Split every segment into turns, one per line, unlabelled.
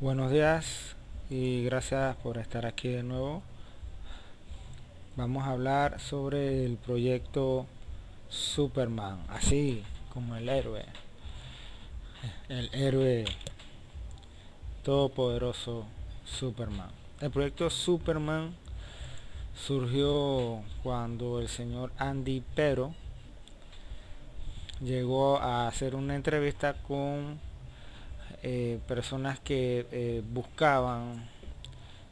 Buenos días y gracias por estar aquí de nuevo. Vamos a hablar sobre el proyecto Superman, así como el héroe todopoderoso Superman. El proyecto Superman surgió cuando el señor Andy Pero llegó a hacer una entrevista con personas que buscaban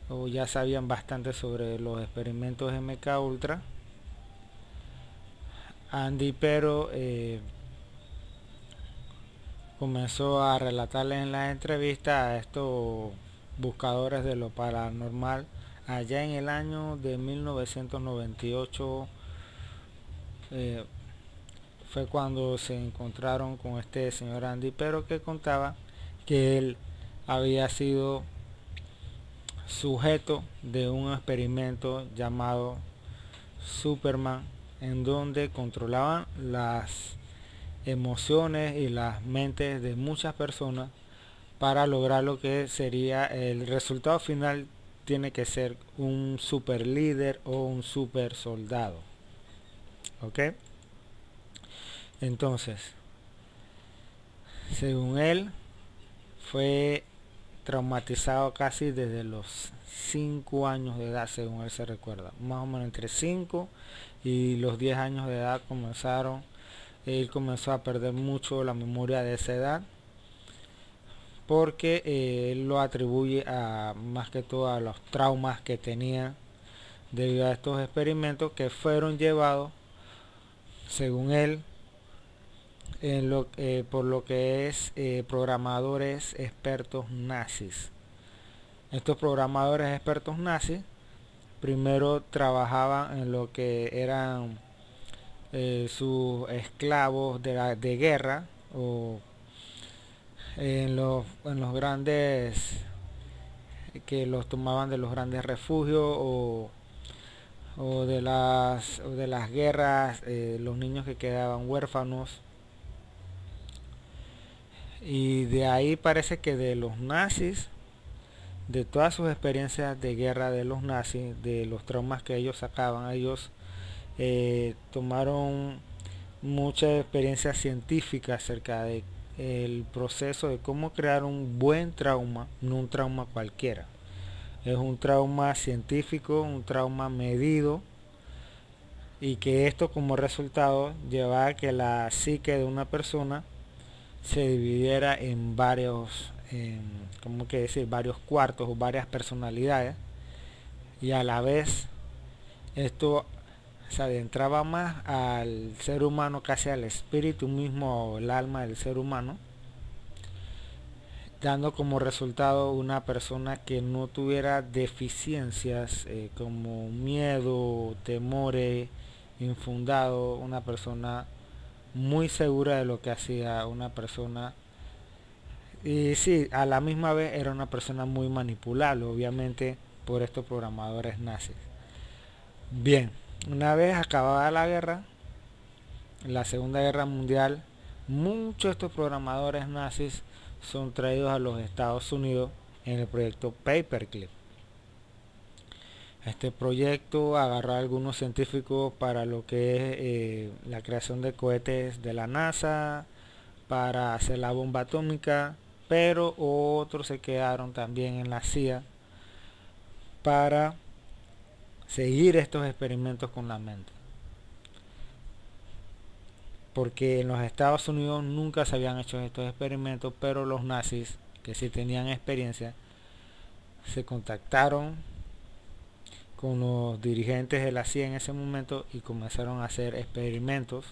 o ya sabían bastante sobre los experimentos MK Ultra. Andy Pero comenzó a relatarles en la entrevista a estos buscadores de lo paranormal allá en el año de 1998. eh, Fue cuando se encontraron con este señor Andy Pero, que contaba que él había sido sujeto de un experimento llamado Superman, en donde controlaban las emociones y las mentes de muchas personas para lograr lo que sería el resultado final. Tiene que ser un super líder o un super soldado. ¿Ok? Entonces, según él, fue traumatizado casi desde los 5 años de edad, según él se recuerda. Más o menos entre 5 y los 10 años de edad él comenzó a perder mucho la memoria de esa edad, porque él lo atribuye a más que todo a los traumas que tenía debido a estos experimentos que fueron llevados, según él, por lo que es programadores expertos nazis. Estos programadores expertos nazis primero trabajaban en lo que eran sus esclavos de guerra, o en los grandes, que los tomaban de los grandes refugios, o de las guerras, los niños que quedaban huérfanos. Y de ahí parece que de los nazis, de todas sus experiencias de guerra de los nazis, de los traumas que ellos sacaban, ellos tomaron mucha experiencia científica acerca de el proceso de cómo crear un buen trauma, no un trauma cualquiera. Es un trauma científico, un trauma medido, y que esto como resultado lleva a que la psique de una persona se dividiera en como que decir, varios cuartos o varias personalidades, y a la vez esto se adentraba más al ser humano, casi al espíritu mismo o el alma del ser humano, dando como resultado una persona que no tuviera deficiencias como miedo, temores infundado, una persona muy segura de lo que hacía, una persona, y sí, a la misma vez era una persona muy manipulable, obviamente por estos programadores nazis. Bien, una vez acabada la guerra, la Segunda Guerra Mundial, muchos de estos programadores nazis son traídos a los Estados Unidos en el proyecto Paperclip. Este proyecto agarró a algunos científicos para lo que es la creación de cohetes de la NASA, para hacer la bomba atómica, pero otros se quedaron también en la CIA para seguir estos experimentos con la mente. Porque en los Estados Unidos nunca se habían hecho estos experimentos, pero los nazis, que sí tenían experiencia, se contactaron con los dirigentes de la CIA en ese momento y comenzaron a hacer experimentos.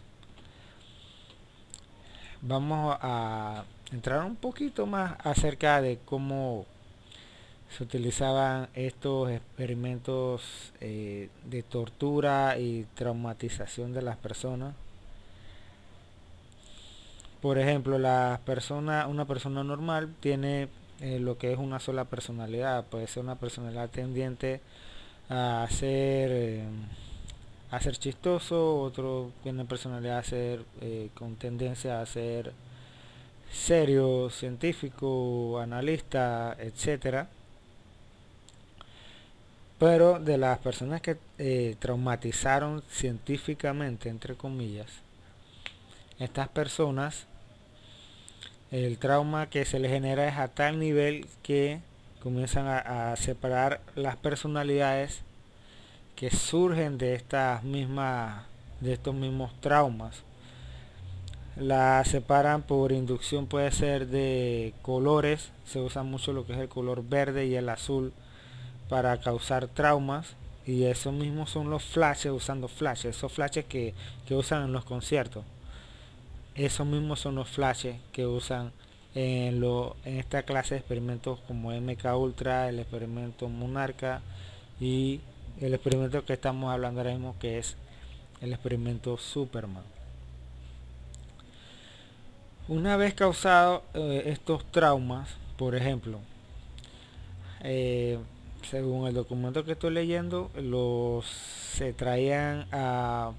Vamos a entrar un poquito más acerca de cómo se utilizaban estos experimentos de tortura y traumatización de las personas. Por ejemplo, una persona normal tiene lo que es una sola personalidad. Puede ser una personalidad tendiente a ser chistoso, otro tiene personalidad con tendencia a ser serio, científico, analista, etcétera. Pero de las personas que traumatizaron científicamente, entre comillas, estas personas, el trauma que se les genera es a tal nivel que comienzan a separar las personalidades que surgen de de estos mismos traumas. La separan por inducción, puede ser de colores, se usa mucho lo que es el color verde y el azul para causar traumas, y esos mismos son los flashes, usando flashes, esos flashes que usan en los conciertos. Esos mismos son los flashes que usan en esta clase de experimentos como MK Ultra, el experimento Monarca y el experimento que estamos hablando ahora mismo, que es el experimento Superman. Una vez causados estos traumas, por ejemplo, según el documento que estoy leyendo, se traían a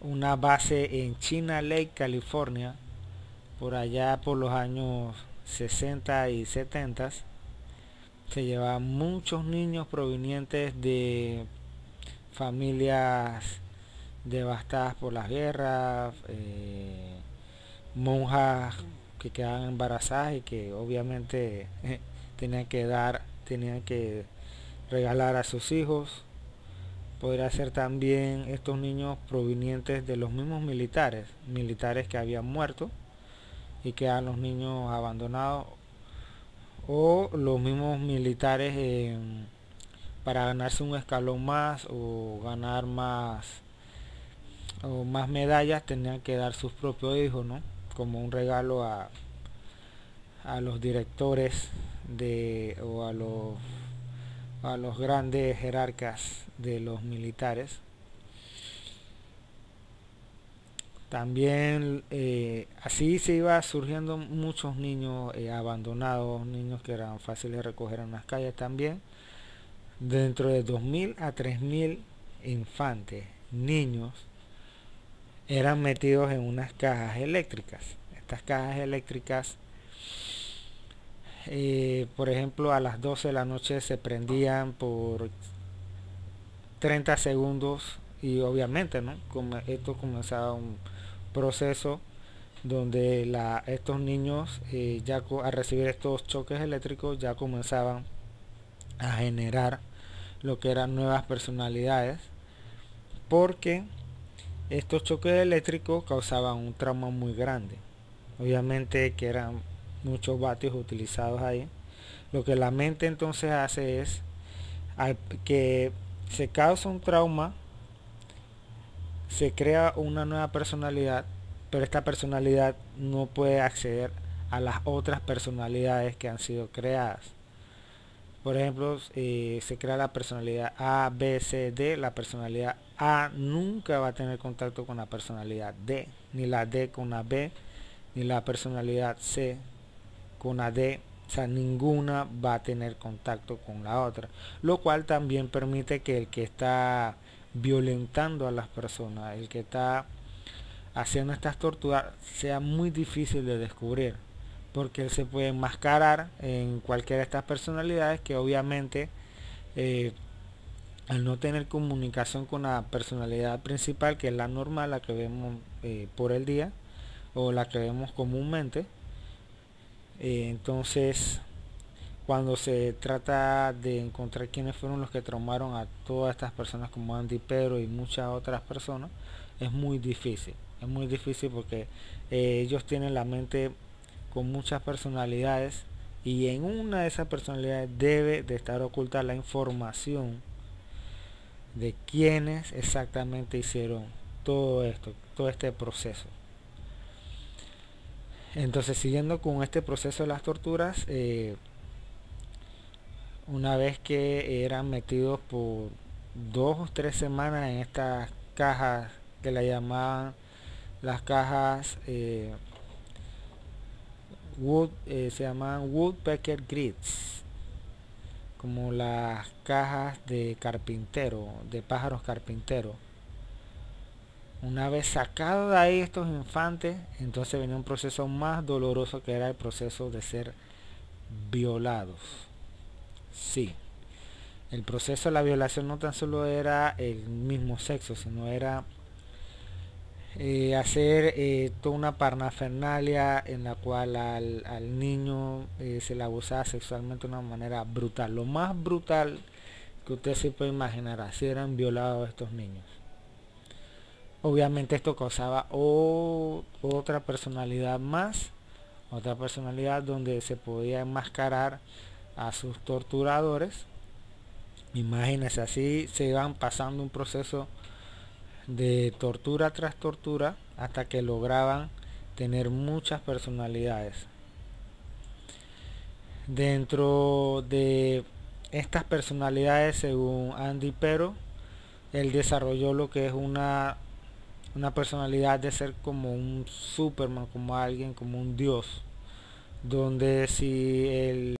una base en China Lake, California, por allá por los años 60 y 70. Se llevaban muchos niños provenientes de familias devastadas por las guerras, monjas que quedaban embarazadas y que obviamente tenían que regalar a sus hijos. Podría ser también estos niños provenientes de los mismos militares que habían muerto y quedan los niños abandonados, o los mismos militares para ganarse un escalón más o ganar más medallas tenían que dar sus propios hijos, ¿no? Como un regalo a los directores o a los grandes jerarcas de los militares. También así se iba surgiendo muchos niños abandonados, niños que eran fáciles de recoger en las calles también. Dentro de 2000 a 3000 infantes, niños, eran metidos en unas cajas eléctricas. Estas cajas eléctricas, por ejemplo, a las 12 de la noche se prendían por 30 segundos y obviamente, ¿no? Esto comenzaba un proceso donde estos niños ya al recibir estos choques eléctricos ya comenzaban a generar lo que eran nuevas personalidades, porque estos choques eléctricos causaban un trauma muy grande. Obviamente que eran muchos vatios utilizados ahí. Lo que la mente entonces hace es que se causa un trauma, se crea una nueva personalidad, pero esta personalidad no puede acceder a las otras personalidades que han sido creadas. Por ejemplo, se crea la personalidad A, B, C, D. La personalidad A nunca va a tener contacto con la personalidad D, ni la D con la B, ni la personalidad C con la D. O sea, ninguna va a tener contacto con la otra, lo cual también permite que el que está violentando a las personas, el que está haciendo estas torturas, sea muy difícil de descubrir, porque él se puede enmascarar en cualquiera de estas personalidades que obviamente al no tener comunicación con la personalidad principal, que es la normal, la que vemos por el día o la que vemos comúnmente, entonces cuando se trata de encontrar quiénes fueron los que traumaron a todas estas personas como Andy Pero y muchas otras personas, es muy difícil. Es muy difícil porque ellos tienen la mente con muchas personalidades, y en una de esas personalidades debe de estar oculta la información de quiénes exactamente hicieron todo esto, todo este proceso. Entonces, siguiendo con este proceso de las torturas, una vez que eran metidos por 2 o 3 semanas en estas cajas que la llamaban las cajas se llaman woodpecker grids, como las cajas de carpintero, de pájaros carpinteros. Una vez sacados de ahí estos infantes, entonces venía un proceso más doloroso, que era el proceso de ser violados. Sí, el proceso de la violación no tan solo era el mismo sexo, sino era hacer toda una parnafernalia en la cual al niño se le abusaba sexualmente de una manera brutal. Lo más brutal que usted se puede imaginar, así eran violados estos niños. Obviamente esto causaba otra personalidad más, otra personalidad donde se podía enmascarar a sus torturadores. Imagínense, así se iban pasando un proceso de tortura tras tortura hasta que lograban tener muchas personalidades. Dentro de estas personalidades, según Andy Pero, él desarrolló lo que es una personalidad de ser como un Superman, como alguien, como un dios, donde si el